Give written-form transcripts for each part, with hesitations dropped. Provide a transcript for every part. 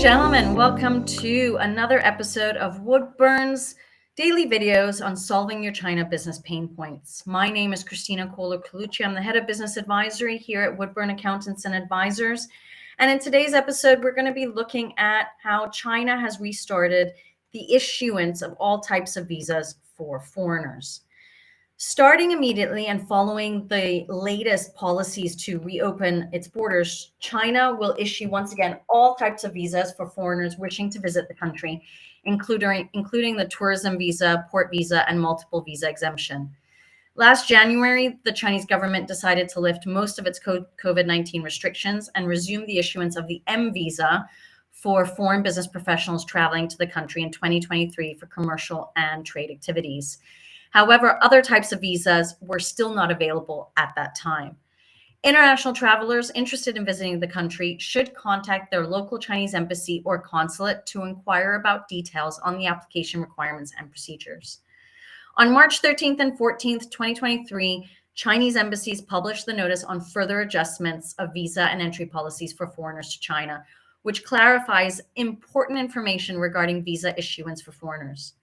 gentlemen, welcome to another episode of Woodburn's daily videos on solving your China business pain points. My name is Christina Kohler-Colucci. I'm the head of business advisory here at Woodburn Accountants and Advisors. And in today's episode, we're going to be looking at how China has restarted the issuance of all types of visas for foreigners. Starting immediately and following the latest policies to reopen its borders, China will issue once again all types of visas for foreigners wishing to visit the country, including the tourism visa, port visa, and multiple visa exemption. Last January, the Chinese government decided to lift most of its COVID-19 restrictions and resume the issuance of the M visa for foreign business professionals traveling to the country in 2023 for commercial and trade activities. However, other types of visas were still not available at that time. International travelers interested in visiting the country should contact their local Chinese embassy or consulate to inquire about details on the application requirements and procedures. On March 13th and 14th, 2023, Chinese embassies published the notice on further adjustments of visa and entry policies for foreigners to China, which clarifies important information regarding visa issuance for foreigners.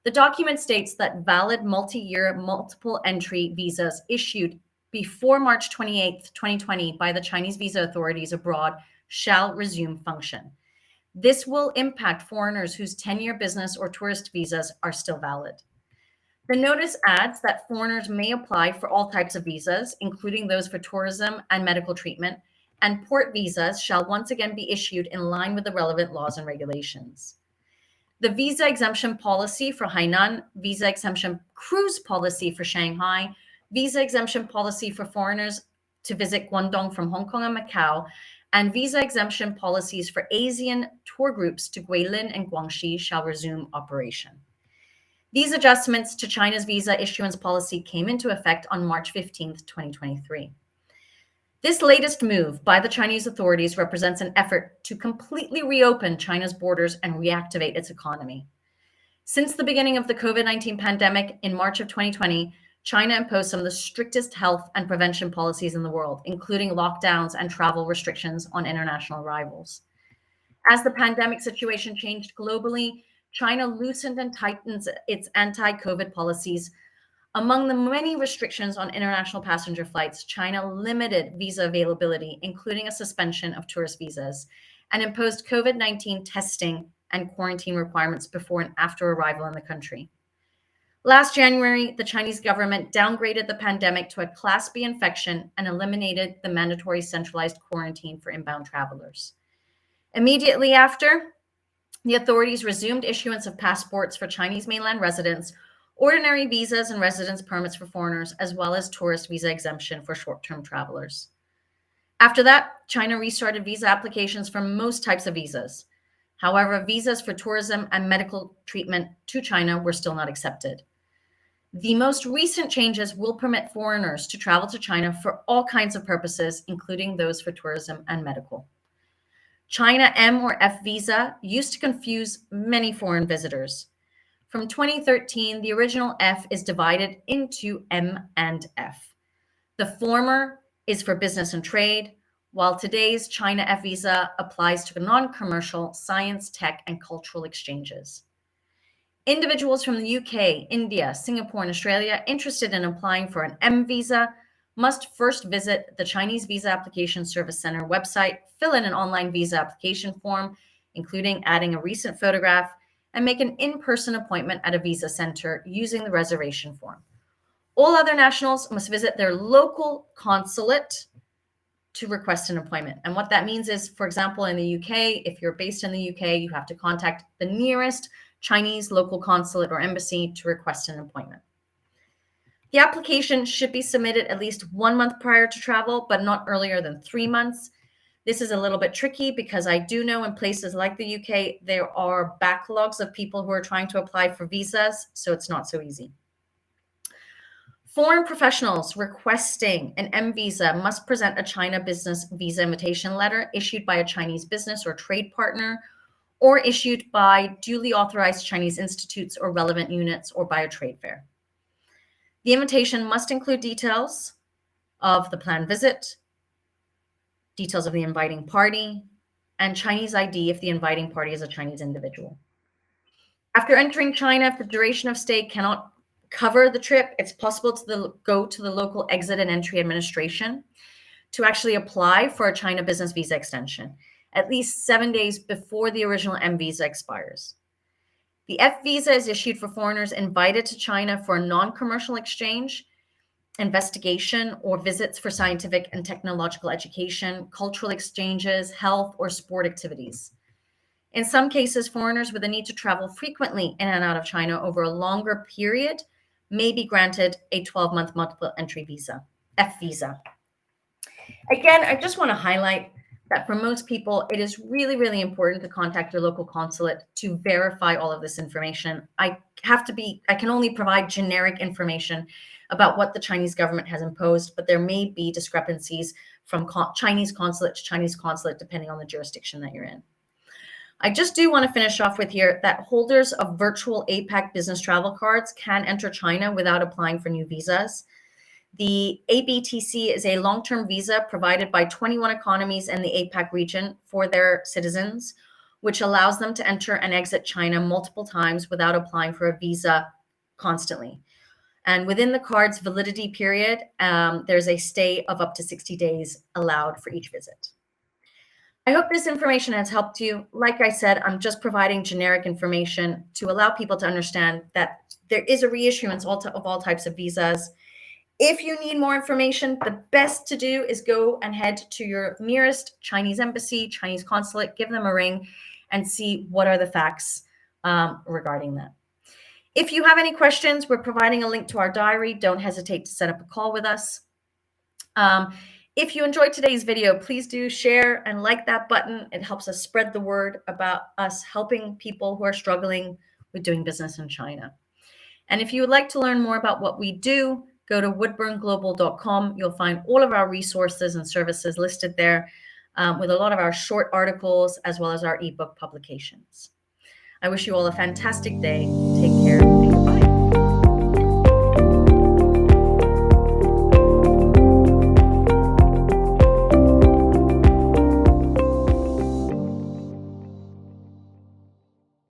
The document states that valid multi-year multiple entry visas issued before March 28, 2020 by the Chinese visa authorities abroad shall resume function. This will impact foreigners whose 10-year business or tourist visas are still valid. The notice adds that foreigners may apply for all types of visas, including those for tourism and medical treatment, and port visas shall once again be issued in line with the relevant laws and regulations. The visa exemption policy for Hainan, visa exemption cruise policy for Shanghai, visa exemption policy for foreigners to visit Guangdong from Hong Kong and Macau, and visa exemption policies for Asian tour groups to Guilin and Guangxi shall resume operation. These adjustments to China's visa issuance policy came into effect on March 15, 2023. This latest move by the Chinese authorities represents an effort to completely reopen China's borders and reactivate its economy. Since the beginning of the COVID-19 pandemic in March of 2020, China imposed some of the strictest health and prevention policies in the world, including lockdowns and travel restrictions on international arrivals. As the pandemic situation changed globally, China loosened and tightened its anti-COVID policies. Among the many restrictions on international passenger flights, China limited visa availability, including a suspension of tourist visas, and imposed COVID-19 testing and quarantine requirements before and after arrival in the country. Last January, the Chinese government downgraded the pandemic to a Class B infection and eliminated the mandatory centralized quarantine for inbound travelers. Immediately after, the authorities resumed issuance of passports for Chinese mainland residents, ordinary visas and residence permits for foreigners, as well as tourist visa exemption for short-term travelers. After that, China restarted visa applications for most types of visas. However, visas for tourism and medical treatment to China were still not accepted. The most recent changes will permit foreigners to travel to China for all kinds of purposes, including those for tourism and medical. China M or F visa used to confuse many foreign visitors. From 2013, the original F is divided into M and F. The former is for business and trade, while today's China F visa applies to non-commercial science, tech, and cultural exchanges. Individuals from the UK, India, Singapore, and Australia interested in applying for an M visa must first visit the Chinese Visa Application Service Center website, fill in an online visa application form, including adding a recent photograph, and make an in-person appointment at a visa center using the reservation form. All other nationals must visit their local consulate to request an appointment. And what that means is, for example, in the UK, if you're based in the UK, you have to contact the nearest Chinese local consulate or embassy to request an appointment. The application should be submitted at least 1 month prior to travel, but not earlier than 3 months. This is a little bit tricky because I do know in places like the UK, there are backlogs of people who are trying to apply for visas, so it's not so easy. Foreign professionals requesting an M visa must present a China business visa invitation letter issued by a Chinese business or trade partner, or issued by duly authorized Chinese institutes or relevant units, or by a trade fair. The invitation must include details of the planned visit, details of the inviting party, and Chinese ID if the inviting party is a Chinese individual. After entering China, if the duration of stay cannot cover the trip, it's possible to go to the local exit and entry administration to actually apply for a China business visa extension, at least 7 days before the original M visa expires. The F visa is issued for foreigners invited to China for a non-commercial exchange, investigation, or visits for scientific and technological education, cultural exchanges, health, or sport activities. In some cases, foreigners with a need to travel frequently in and out of China over a longer period may be granted a 12-month multiple entry visa, F visa. Again, I just want to highlight that for most people, it is really, really important to contact your local consulate to verify all of this information. I can only provide generic information about what the Chinese government has imposed, but there may be discrepancies from Chinese consulate to Chinese consulate, depending on the jurisdiction that you're in. I just do want to finish off with here that holders of virtual APAC business travel cards can enter China without applying for new visas. The ABTC is a long-term visa provided by 21 economies in the APAC region for their citizens, which allows them to enter and exit China multiple times without applying for a visa constantly. And within the card's validity period, there's a stay of up to 60 days allowed for each visit. I hope this information has helped you. Like I said, I'm just providing generic information to allow people to understand that there is a reissuance of all types of visas. If you need more information, the best to do is go and head to your nearest Chinese embassy, Chinese consulate, give them a ring and see what are the facts regarding that. If you have any questions, we're providing a link to our diary. Don't hesitate to set up a call with us. If you enjoyed today's video, please do share and like that button. It helps us spread the word about us helping people who are struggling with doing business in China. And if you would like to learn more about what we do, go to woodburnglobal.com. You'll find all of our resources and services listed there with a lot of our short articles as well as our ebook publications. I wish you all a fantastic day. Take care.